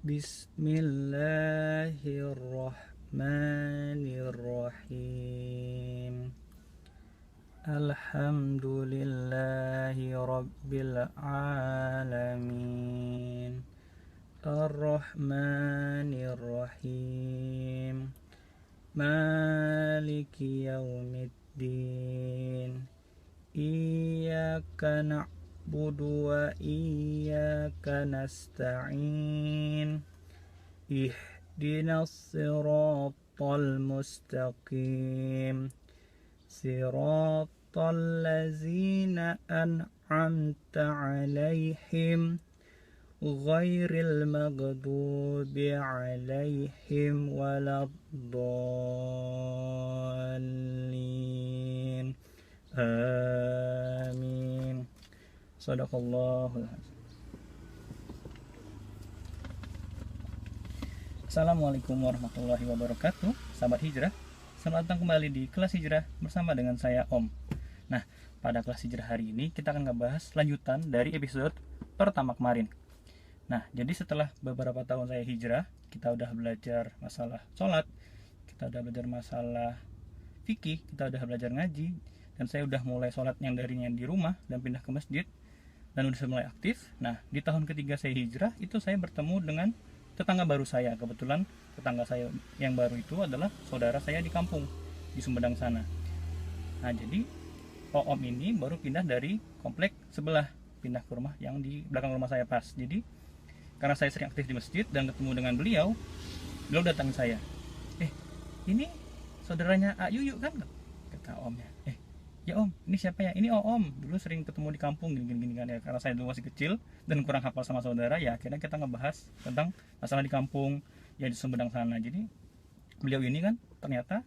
Bismillahirrahmanirrahim. Alhamdulillahi rabbil alamin. Ar-Rahmanir-Rahim. Maliki yaumiddin. Iyyaka na'budu wa iyyaka nasta'in. Ihdinas siratal mustaqim. Siratal ladzina an'amta 'alaihim ghairil maghdubi 'alaihim waladdallin. Amin. Shadaqallahul azim. Assalamualaikum warahmatullahi wabarakatuh. Sahabat hijrah, selamat datang kembali di kelas hijrah bersama dengan saya Om. Nah, pada kelas hijrah hari ini kita akan ngebahas lanjutan dari episode pertama kemarin. Nah, jadi setelah beberapa tahun saya hijrah, kita udah belajar masalah sholat, kita udah belajar masalah fikih, kita udah belajar ngaji, dan saya udah mulai sholat yang darinya di rumah dan pindah ke masjid, dan udah mulai aktif. Nah, di tahun ketiga saya hijrah, itu saya bertemu dengan tetangga baru saya. Kebetulan tetangga saya yang baru itu adalah saudara saya di kampung, di Sumedang sana. Nah, jadi Om ini baru pindah dari komplek sebelah, pindah ke rumah yang di belakang rumah saya pas. Jadi karena saya sering aktif di masjid dan ketemu dengan beliau datang saya. Ini saudaranya Ayuyu kan? Kata Omnya. Ya Om, ini siapa ya? Ini Om, dulu sering ketemu di kampung gini kan ya. Karena saya dulu masih kecil dan kurang hafal sama saudara, ya akhirnya kita ngebahas tentang masalah di kampung ya di Sumedang sana. Jadi beliau ini kan ternyata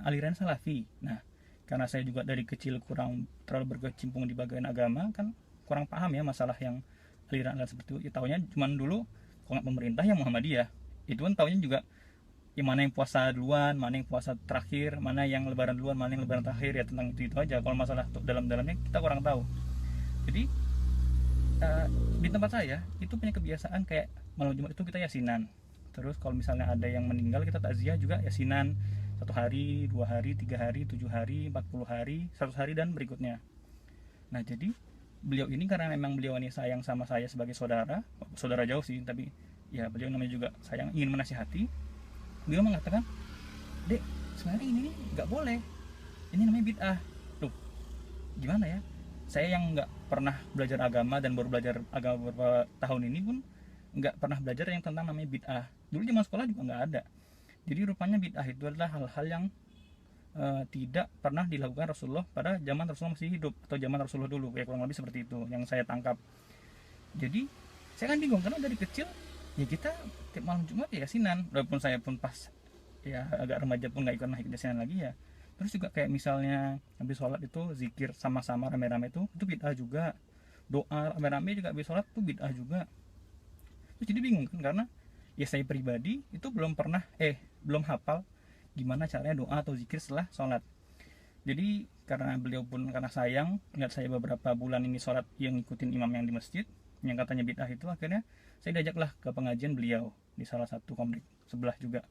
aliran Salafi. Nah, karena saya juga dari kecil kurang terlalu berkecimpung di bagian agama, kan kurang paham ya masalah yang aliran seperti itu. Ya taunya cuman dulu kalau pemerintah yang Muhammadiyah. Itu kan taunya juga yang mana yang puasa duluan, mana yang puasa terakhir, mana yang lebaran duluan, mana yang lebaran terakhir, ya tentang itu aja. Kalau masalah dalam-dalamnya kita kurang tahu. Jadi di tempat saya itu punya kebiasaan kayak malam Jumat itu kita yasinan. Terus kalau misalnya ada yang meninggal, kita takziah juga yasinan 1 hari, 2 hari, 3 hari, 7 hari, 40 hari, 100 hari dan berikutnya. Nah, jadi beliau ini karena memang beliau ini sayang sama saya sebagai saudara jauh sih, tapi ya beliau namanya juga sayang, ingin menasihati. Beliau mengatakan, "Dek, sebenarnya ini nggak boleh, ini namanya bid'ah." Loh, gimana ya? Saya yang nggak pernah belajar agama dan baru belajar agama beberapa tahun ini pun nggak pernah belajar yang tentang namanya bid'ah. Dulu zaman sekolah juga nggak ada. Jadi rupanya bid'ah itu adalah hal-hal yang tidak pernah dilakukan Rasulullah pada zaman Rasulullah masih hidup, atau zaman Rasulullah dulu, ya kurang lebih seperti itu yang saya tangkap. Jadi saya kan bingung karena dari kecil ya kita tiap malam Jumat ya yasinan, walaupun saya pun pas ya agak remaja pun nggak ikut yasinan lagi ya. Terus juga kayak misalnya habis sholat itu zikir sama-sama rame-rame itu bid'ah juga. Doa rame-rame juga habis sholat itu bid'ah juga. Terus jadi bingung kan, karena ya saya pribadi itu belum hafal gimana caranya doa atau zikir setelah sholat. Jadi karena beliau pun karena sayang lihat saya beberapa bulan ini sholat yang ngikutin imam yang di masjid yang katanya bid'ah itu, akhirnya saya diajaklah ke pengajian beliau di salah satu komplek sebelah juga.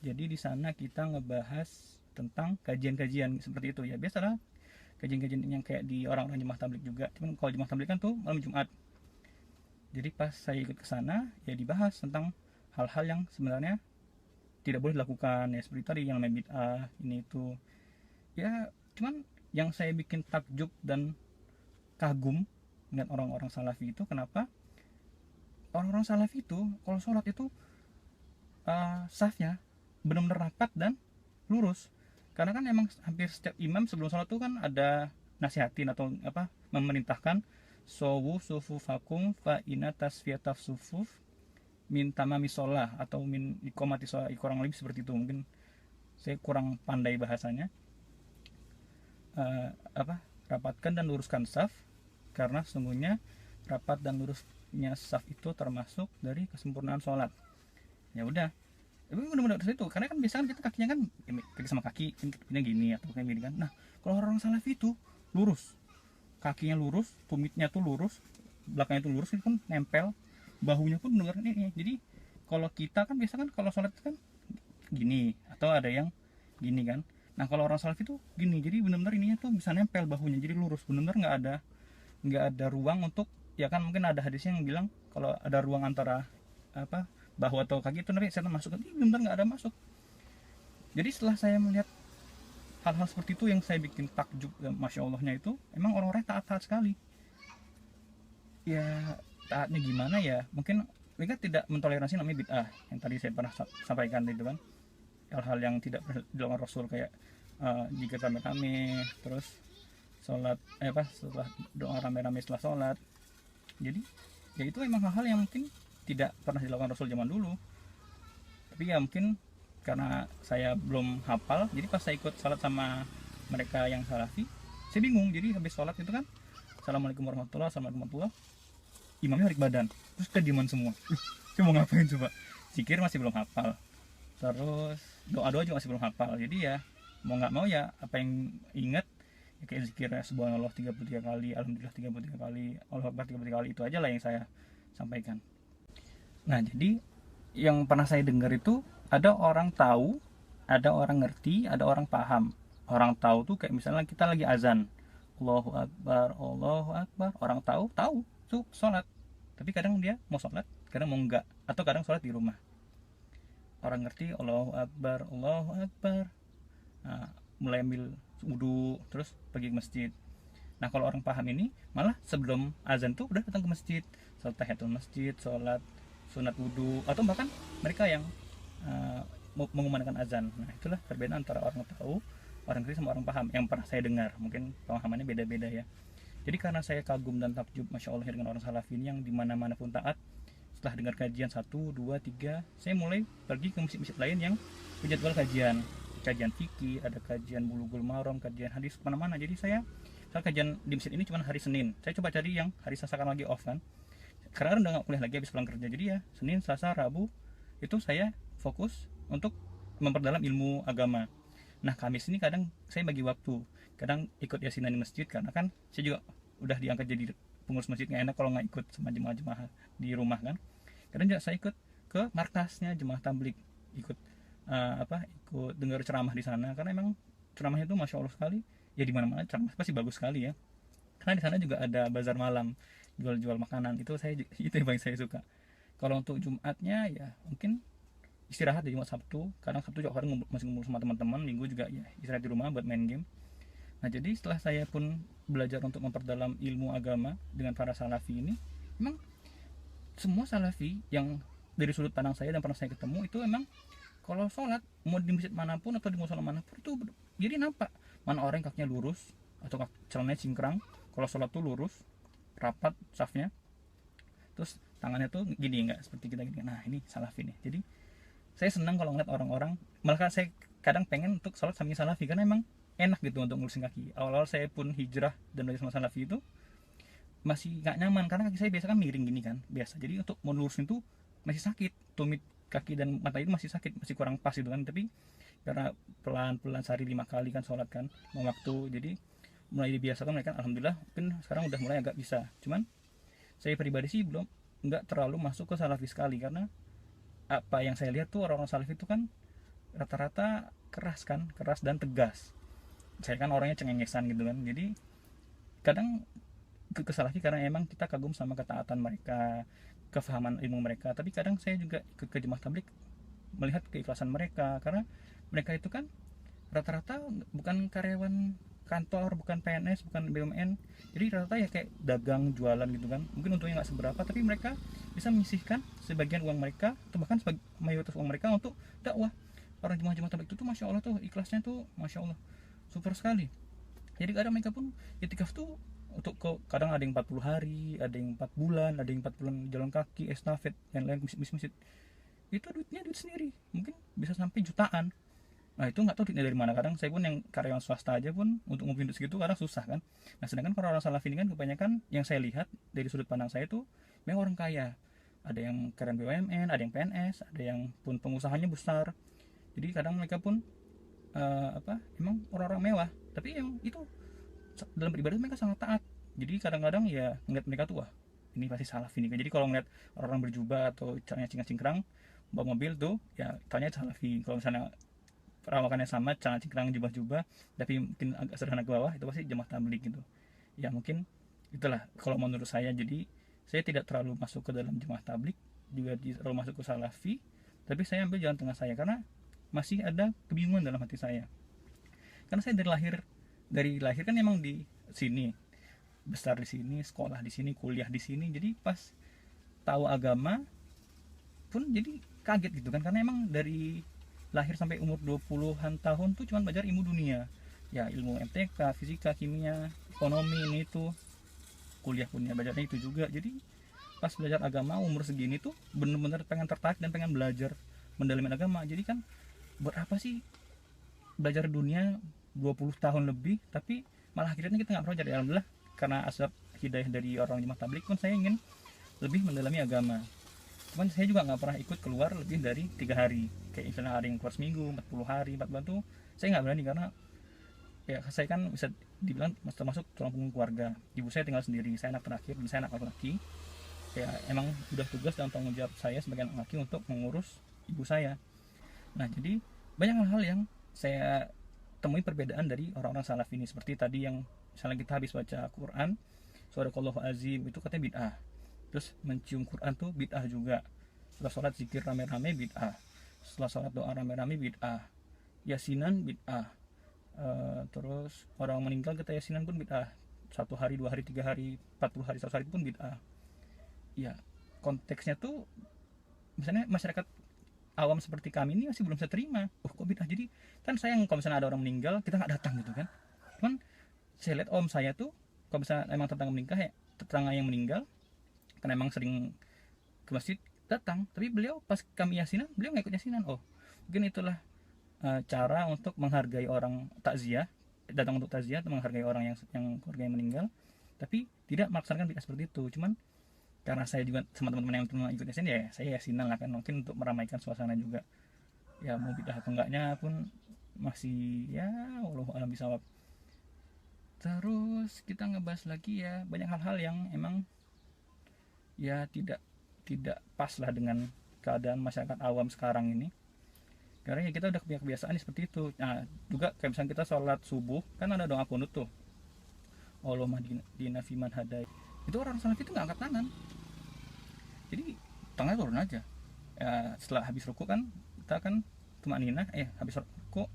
Jadi di sana kita ngebahas tentang kajian-kajian seperti itu ya, biasalah kajian-kajian yang kayak di orang-orang jemaah tabligh juga. Cuman kalau jemaah tabligh kan tuh malam Jumat. Jadi pas saya ikut ke sana ya dibahas tentang hal-hal yang sebenarnya tidak boleh dilakukan ya, seperti tadi yang namanya bid'ah ini itu ya. Cuman yang saya bikin takjub dan kagum dengan orang-orang Salafi itu, kenapa orang-orang Salafi itu kalau sholat itu safnya benar-benar rapat dan lurus. Karena kan emang hampir setiap imam sebelum sholat itu kan ada nasihatin atau memerintahkan sowu sufufakum fa ina tasfiyataf sufuf min tamami sholah atau min iqamati sholah, kurang lebih seperti itu. Mungkin saya kurang pandai bahasanya. Rapatkan dan luruskan saf, karena sesungguhnya rapat dan lurusnya saf itu termasuk dari kesempurnaan sholat. Ya udah, tapi benar-benar itu karena kan biasanya kita kakinya kan kaki sama kaki kakinya gini atau kayak gini kan. Nah, kalau orang Salafi itu lurus, kakinya lurus, tumitnya tuh lurus, belakangnya tuh lurus, itu kan nempel, bahunya pun benar ini. Jadi kalau kita kan biasa kan kalau sholat kan gini, atau ada yang gini kan. Nah kalau orang salaf itu gini, jadi benar-benar ininya tuh bisa nempel bahunya, jadi lurus, benar-benar nggak ada ruang untuk, ya kan mungkin ada hadisnya yang bilang kalau ada ruang antara apa bahu atau kaki itu nanti setan masuk, tapi benar-benar nggak ada masuk. Jadi setelah saya melihat hal-hal seperti itu yang saya bikin takjub, ya, masya Allahnya itu emang orang-orang taat-taat sekali. Ya taatnya gimana ya, mungkin mereka tidak mentoleransi namanya bid'ah yang tadi saya pernah sampaikan itu kan, hal-hal yang tidak dilakukan Rasul, kayak jika rame-rame, terus sholat setelah doa rame-rame setelah sholat. Jadi ya itu emang hal-hal yang mungkin tidak pernah dilakukan Rasul zaman dulu, tapi ya mungkin karena saya belum hafal, jadi pas saya ikut sholat sama mereka yang salafi, saya bingung. Jadi habis sholat itu kan assalamualaikum warahmatullahi wabarakatuh, imamnya balik badan, terus kediaman semua. Saya mau ngapain coba, zikir masih belum hafal, terus doa-doa juga masih belum hafal. Jadi ya mau nggak mau ya apa yang ingat ya, kayak zikir subhanallah 33 kali, alhamdulillah 33 kali, Allahu akbar 33 kali, itu aja lah yang saya sampaikan. Nah jadi yang pernah saya dengar itu ada orang tahu, ada orang ngerti, ada orang paham. Orang tahu tuh kayak misalnya kita lagi azan, Allahu akbar, Allahu akbar, orang tahu tuh sholat, tapi kadang dia mau sholat, kadang mau enggak, atau kadang sholat di rumah. Orang ngerti Allahu akbar, Allahu akbar, nah, mulai ambil wudhu, terus pergi ke masjid. Nah kalau orang paham ini malah sebelum azan tuh udah datang ke masjid, sholat tahiyatul masjid, sholat sunat wudhu, atau bahkan mereka yang mengumandangkan azan. Nah itulah perbedaan antara orang tahu, orang ngerti sama orang paham yang pernah saya dengar. Mungkin pemahamannya beda-beda ya. Jadi karena saya kagum dan takjub masya Allah dengan orang salaf ini yang dimana-mana pun taat, setelah dengar kajian 1, 2, 3, saya mulai pergi ke masjid-masjid lain yang berjadwal kajian fikih, ada kajian bulughul maram, kajian hadis, kemana-mana. Jadi saya kajian di masjid ini cuma hari Senin, saya coba cari yang hari Selasa kan lagi off kan, karena udah nggak kuliah lagi habis pulang kerja. Jadi ya Senin, Selasa, Rabu itu saya fokus untuk memperdalam ilmu agama. Nah Kamis ini kadang saya bagi waktu, kadang ikut yasinan di masjid, karena kan saya juga udah diangkat jadi pengurus masjid, nggak enak kalau nggak ikut sama jemaah-jemaah di rumah kan. Kadang juga saya ikut ke markasnya jemaah tablik, ikut ikut dengar ceramah di sana, karena emang ceramahnya itu masya Allah sekali ya, di mana-mana ceramah pasti bagus sekali ya. Karena di sana juga ada bazar malam, jual-jual makanan, itu yang paling saya suka. Kalau untuk Jumatnya ya mungkin istirahat di Jumat Sabtu, kadang Sabtu juga kadang masih ngumpul sama teman-teman, Minggu juga ya istirahat di rumah buat main game. Nah jadi setelah saya pun belajar untuk memperdalam ilmu agama dengan para salafi ini, memang semua salafi yang dari sudut pandang saya dan pernah saya ketemu itu emang kalau sholat mau di masjid manapun atau di musola manapun itu jadi nampak mana orang yang kakinya lurus atau celananya cingkrang. Kalau sholat tuh lurus, rapat safnya, terus tangannya tuh gini, enggak seperti kita gini. Nah ini salafi nih. Jadi saya senang kalau ngeliat orang-orang, malah saya kadang pengen untuk sholat samping salafi, karena emang enak gitu untuk ngurusin kaki. Awal-awal saya pun hijrah dan belajar sama salafi itu masih nggak nyaman, karena kaki saya biasa kan miring gini kan biasa, jadi untuk mau lurusin tuh masih sakit, tumit kaki dan mata itu masih sakit, masih kurang pas gitu kan. Tapi karena pelan-pelan sehari 5 kali kan sholat kan mau waktu, jadi mulai dibiasakan mereka, alhamdulillah mungkin sekarang udah mulai agak bisa. Cuman saya pribadi sih belum, nggak terlalu masuk ke salafi sekali, karena apa yang saya lihat tuh orang-orang salafi itu kan rata-rata keras dan tegas. Saya kan orangnya cengengesan gitu kan, jadi kadang ke salafi karena emang kita kagum sama ketaatan mereka, kefahaman ilmu mereka. Tapi kadang saya juga ke jemaah tablik melihat keikhlasan mereka, karena mereka itu kan rata-rata bukan karyawan kantor, bukan PNS, bukan BUMN, jadi rata-rata ya kayak dagang jualan gitu kan. Mungkin untungnya nggak seberapa, tapi mereka bisa menyisihkan sebagian uang mereka atau bahkan mayoritas uang mereka untuk dakwah. Orang jemaah tablik itu tuh masya Allah tuh ikhlasnya tuh masya Allah super sekali. Jadi kadang mereka pun itikaf tuh untuk kadang ada yang 40 hari, ada yang 4 bulan, ada yang 4 bulan jalan kaki, estafet, dan lain masjid. Itu duit sendiri, mungkin bisa sampai jutaan. Nah itu nggak tahu duitnya dari mana. Kadang saya pun yang karyawan swasta aja pun untuk ngumpulin duit segitu kadang susah kan. Nah sedangkan kalau orang salaf ini kan kebanyakan yang saya lihat dari sudut pandang saya tuh memang orang kaya. Ada yang karyawan BUMN, ada yang PNS, ada yang pun pengusahanya besar. Jadi kadang mereka pun emang orang-orang mewah, tapi yang itu dalam beribadah mereka sangat taat. Jadi kadang-kadang ya ngeliat mereka tuh, wah ini pasti salafi nih. Jadi kalau ngeliat orang-orang berjubah atau caranya cingkrang bawa mobil tuh ya tanya salafi. Kalau misalnya perawakannya sama, celana cingkrang, jubah-jubah, tapi mungkin agak sederhana ke bawah, itu pasti jemaah tabligh gitu. Ya mungkin itulah kalau menurut saya. Jadi saya tidak terlalu masuk ke dalam jemaah tabligh, juga tidak terlalu masuk ke salafi, tapi saya ambil jalan tengah saya karena masih ada kebingungan dalam hati saya. Karena saya dari lahir kan emang di sini, besar di sini, sekolah di sini, kuliah di sini. Jadi pas tahu agama pun jadi kaget gitu kan, karena emang dari lahir sampai umur 20-an tahun tuh cuma belajar ilmu dunia. Ya ilmu MTK, fisika, kimia, ekonomi ini itu. Kuliah pun ya belajarnya itu juga. Jadi pas belajar agama umur segini tuh bener-bener pengen tertarik dan pengen belajar mendalami agama. Jadi kan buat apa sih belajar dunia 20 tahun lebih tapi malah akhirnya kita nggak belajar. Ya alhamdulillah karena asbab hidayah dari orang jemaah tabligh pun saya ingin lebih mendalami agama. Cuman saya juga nggak pernah ikut keluar lebih dari 3 hari. Kayak misalnya ada yang keluar seminggu, 40 hari, 4 bulan tuh saya nggak berani karena ya saya kan bisa dibilang termasuk tulang punggung keluarga. Ibu saya tinggal sendiri, saya anak terakhir dan saya anak laki-laki. Ya emang udah tugas dan tanggung jawab saya sebagai anak laki untuk mengurus ibu saya. Nah jadi banyak hal-hal yang saya temui perbedaan dari orang-orang salaf ini. Seperti tadi yang misalnya kita habis baca Quran, Sadaqallahu azim, itu katanya bid'ah. Terus mencium Quran tuh bid'ah juga. Setelah sholat zikir rame-rame bid'ah. Setelah sholat doa rame-rame bid'ah. Yasinan bid'ah. Terus orang meninggal kita yasinan pun bid'ah. 1 hari, 2 hari, 3 hari, 40 hari, 100 hari pun bid'ah. Ya konteksnya tuh misalnya masyarakat awam seperti kami ini masih belum bisa terima. Oh kok bid'ah? Jadi kan sayang kalau misalnya ada orang meninggal kita nggak datang gitu kan. Cuman saya lihat om saya tuh kalau misalnya emang tetangga meninggal ya, tetangga yang meninggal karena emang sering ke masjid datang, tapi beliau pas kami yasinan beliau nggak ikut yasinan. Oh mungkin itulah cara untuk menghargai orang takziah, datang untuk takziah, menghargai orang yang keluarga yang meninggal, tapi tidak melaksanakan bid'ah seperti itu. Cuman karena saya juga sama teman-teman yang pernah ikut yasin, ya saya yasinan lah kan, mungkin untuk meramaikan suasana juga. Ya mau bid'ah atau enggaknya pun masih ya wallahu alam bisawab. Terus kita ngebahas lagi ya banyak hal-hal yang emang ya tidak pas lah dengan keadaan masyarakat awam sekarang ini. Karena ya kita udah kebiasaan seperti itu. Nah juga kayak misalnya kita sholat subuh kan ada doa kunut tuh, Allahumma hdina fiman hadai. Itu orang salaf itu nggak angkat tangan, jadi tangannya turun aja. Ya, setelah habis ruku kan kita kan tumaninah, habis ruku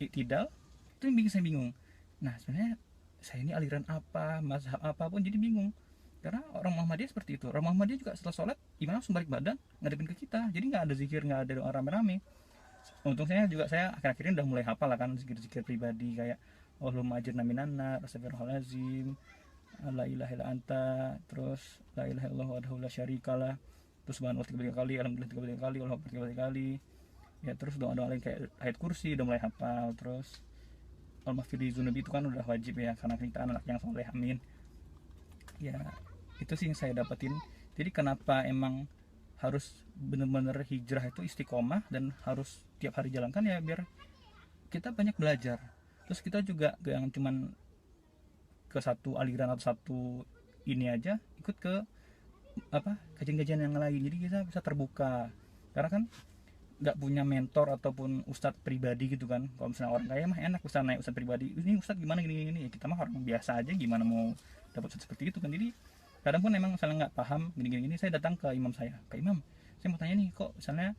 iktidal, itu yang bikin saya bingung. Nah sebenarnya saya ini aliran apa, mazhab apapun jadi bingung. Karena orang Muhammadiyah seperti itu. Orang Muhammadiyah juga setelah sholat imam langsung balik badan ngadepin ke kita, jadi nggak ada zikir, nggak ada doa rame-rame. Untung saya akhir-akhir ini udah mulai hafal lah kan zikir-zikir pribadi kayak Allahumma ajirna minan nar, astaghfirullahalazim, la ilaha illa anta, terus la ilaha illallah wahdahu la syarikalah, terus subhanallah 33 kali, alhamdulillah 33 kali, Allahu akbar 33 kali. Ya terus doa-doa lain kayak ayat kursi udah mulai hafal. Terus al-maghfirli dzunubi itu kan udah wajib ya karena kita anak yang soleh, amin. Ya itu sih yang saya dapetin. Jadi kenapa emang harus bener-bener hijrah itu istiqomah dan harus tiap hari jalankan ya biar kita banyak belajar. Terus kita juga gak yang cuman ke satu aliran atau satu ini aja, ikut ke kajian-kajian yang lain. Jadi kita bisa terbuka. Karena kan nggak punya mentor ataupun ustadz pribadi gitu kan. Kalau misalnya orang kaya mah enak ustadz naik ustadz pribadi, ini ustadz gimana gini. Ya, kita mah orang biasa aja, gimana mau dapat ustadz seperti itu kan. Jadi kadang pun emang misalnya nggak paham gini, saya datang ke imam saya, ke imam, saya mau tanya nih kok misalnya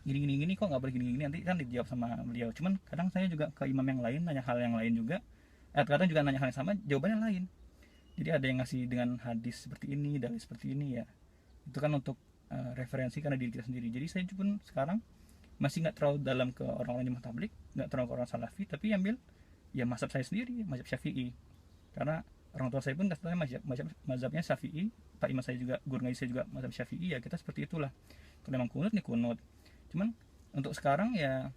gini kok nggak boleh gini, nanti kan dijawab sama beliau. Cuman kadang saya juga ke imam yang lain nanya hal yang lain juga, kadang juga nanya hal yang sama jawabannya lain. Jadi ada yang ngasih dengan hadis seperti ini, dalil seperti ini, ya itu kan untuk referensi karena diri kita sendiri. Jadi saya pun sekarang masih nggak terlalu dalam ke orang-orang jemaah tabligh, nggak terlalu ke orang salafi, tapi ambil ya mazhab saya sendiri, mazhab Syafi'i. Karena orang tua saya pun katanya mazhabnya Syafi'i, Pak Imam saya juga, guru ngaji saya juga mazhab Syafi'i, ya kita seperti itulah. Kalau memang kunut nih kunut. Cuman untuk sekarang ya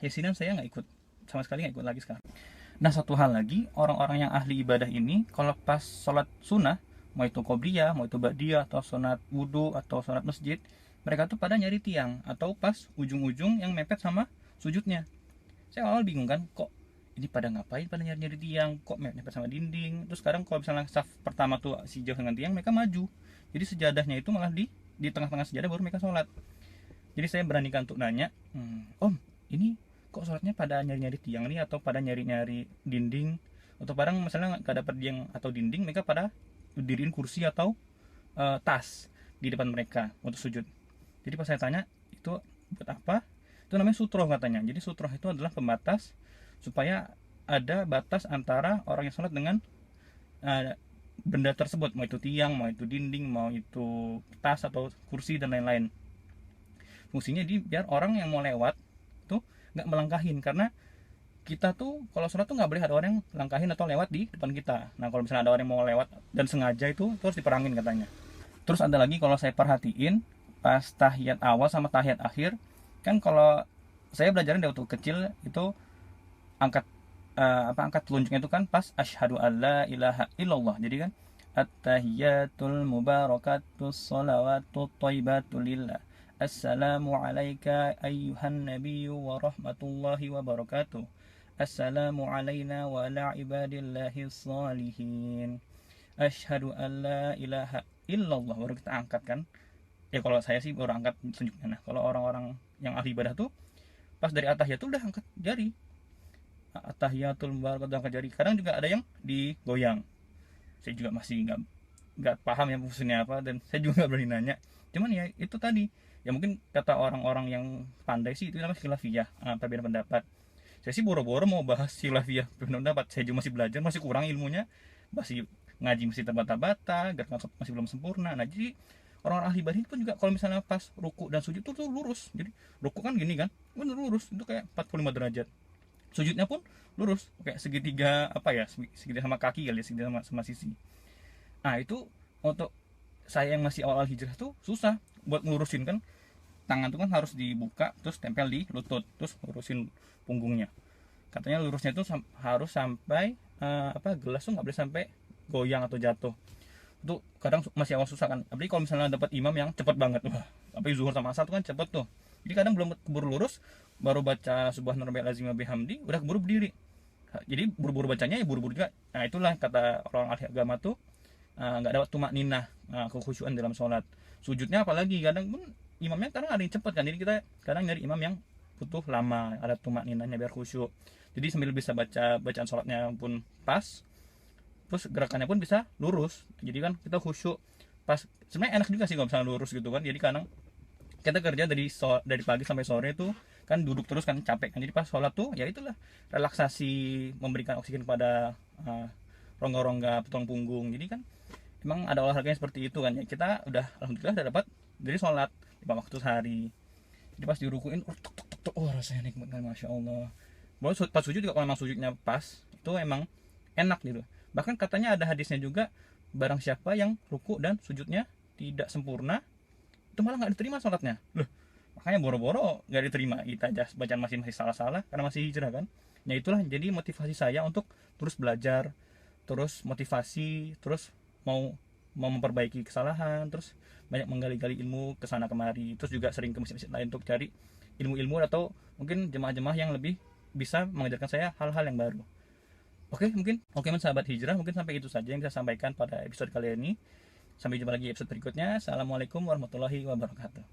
yasinan saya nggak ikut, sama sekali nggak ikut lagi sekarang. Nah satu hal lagi, orang-orang yang ahli ibadah ini kalau pas sholat sunnah, mau itu qobliyah, mau itu ba'diyah, atau sholat wudhu, atau sholat masjid, mereka tuh pada nyari tiang atau pas ujung-ujung yang mepet sama sujudnya. Saya awal bingung kan, kok ini pada ngapain, pada nyari-nyari tiang, kok mepet sama dinding. Terus sekarang kalau misalnya saf pertama tuh si jauh dengan tiang, mereka maju, jadi sejadahnya itu malah di tengah-tengah sejadah baru mereka sholat. Jadi saya beranikan untuk nanya, Om, ini kok sholatnya pada nyari-nyari tiang nih, atau pada nyari-nyari dinding, atau barang misalnya nggak dapat tiang atau dinding, mereka pada diriin kursi atau tas di depan mereka untuk sujud. Jadi pas saya tanya itu buat apa, itu namanya sutroh katanya. Jadi sutroh itu adalah pembatas, supaya ada batas antara orang yang sholat dengan benda tersebut, mau itu tiang, mau itu dinding, mau itu tas atau kursi dan lain-lain. Fungsinya di biar orang yang mau lewat tuh nggak melangkahin, karena kita tuh kalau sholat tuh nggak boleh ada orang yang langkahin atau lewat di depan kita. Nah kalau misalnya ada orang yang mau lewat dan sengaja, itu harus diperangin katanya. Terus ada lagi, kalau saya perhatiin pas tahiyat awal sama tahiyat akhir, kan kalau saya belajarnya dari waktu kecil itu angkat angkat telunjuknya itu kan pas asyhadu alla ilaha illallah. Jadi kan at-tahiyatul mubarakatus shalawatut thayyibatu lillah, assalamu alayka ayyuhan nabiyyu wa rahmatullahi wa barakatuh, assalamu alayna wa ala ibadillahi sholihin, asyhadu alla ilaha illallah, baru kita angkat kan. Ya kalau saya sih baru angkat telunjuknya. Nah kalau orang-orang yang ahli ibadah tuh pas dari at-tahiyat tuh udah angkat jari, at-tahiyatul mubarakatuh, angkat jari. Kadang juga ada yang digoyang. Saya juga masih nggak paham ya fungsinya apa, dan saya juga nggak berani nanya. Cuman ya itu tadi, ya mungkin kata orang-orang yang pandai sih itu namanya khilafiyah, perbedaan pendapat. Saya sih boro-boro mau bahas khilafiyah perbedaan pendapat, saya juga masih belajar, masih kurang ilmunya, masih ngaji masih terbata-bata, gerakan masih belum sempurna. Nah jadi orang-orang ahli ibadah pun juga kalau misalnya pas ruku dan sujud tuh lurus. Jadi ruku kan gini kan, bener lurus, itu kayak 45 derajat. Sujudnya pun lurus, kayak segitiga apa ya, segitiga sama kaki kali ya, segitiga sama sisi. Nah itu untuk saya yang masih awal hijrah tuh susah buat ngurusin kan, tangan tuh kan harus dibuka terus tempel di lutut, terus ngurusin punggungnya. Katanya lurusnya itu harus sampai gelas tuh nggak boleh sampai goyang atau jatuh. Itu kadang masih awal susah kan, apalagi kalau misalnya dapat imam yang cepet banget, wah apalagi zuhur sama asar tuh kan cepet tuh. Jadi kadang belum keburu lurus, baru baca subhana rabbiyal azim wa bihamdi udah keburu berdiri. Jadi buru-buru bacanya ya buru-buru juga. Nah itulah kata orang ahli agama tuh nggak dapat tumak ninah, kekhusyuan dalam sholat. Sujudnya apalagi kadang pun imamnya kadang ada yang cepet kan, jadi kita kadang nyari imam yang butuh lama, ada tumak ninahnya biar khusyuk. Jadi sambil bisa baca bacaan sholatnya pun pas, terus gerakannya pun bisa lurus, jadi kan kita khusyuk pas. Sebenarnya enak juga sih kalau misalnya lurus gitu kan, jadi kadang kita kerja dari pagi sampai sore tuh kan duduk terus kan capek kan, jadi pas sholat tuh ya itulah relaksasi, memberikan oksigen pada rongga-rongga tulang punggung. Jadi kan emang ada olahraganya seperti itu kan ya, kita udah alhamdulillah udah dapat dari sholat 5 waktu sehari. Jadi pas dirukuin rasanya nikmat kan, masya Allah. Baru pas sujud juga, kalau memang sujudnya pas itu emang enak gitu. Bahkan katanya ada hadisnya juga, barang siapa yang ruku dan sujudnya tidak sempurna, itu malah nggak diterima sholatnya. Loh, makanya boro-boro nggak diterima, kita aja bacaan masih salah-salah karena masih hijrah kan. Ya itulah jadi motivasi saya untuk terus belajar, terus motivasi, terus mau memperbaiki kesalahan, terus banyak menggali-gali ilmu kesana kemari, terus juga sering ke masjid-masjid lain untuk cari ilmu-ilmu, atau mungkin jemaah-jemaah yang lebih bisa mengajarkan saya hal-hal yang baru. Oke, sahabat hijrah, mungkin sampai itu saja yang saya sampaikan pada episode kali ini. Sampai jumpa lagi episode berikutnya. Assalamualaikum warahmatullahi wabarakatuh.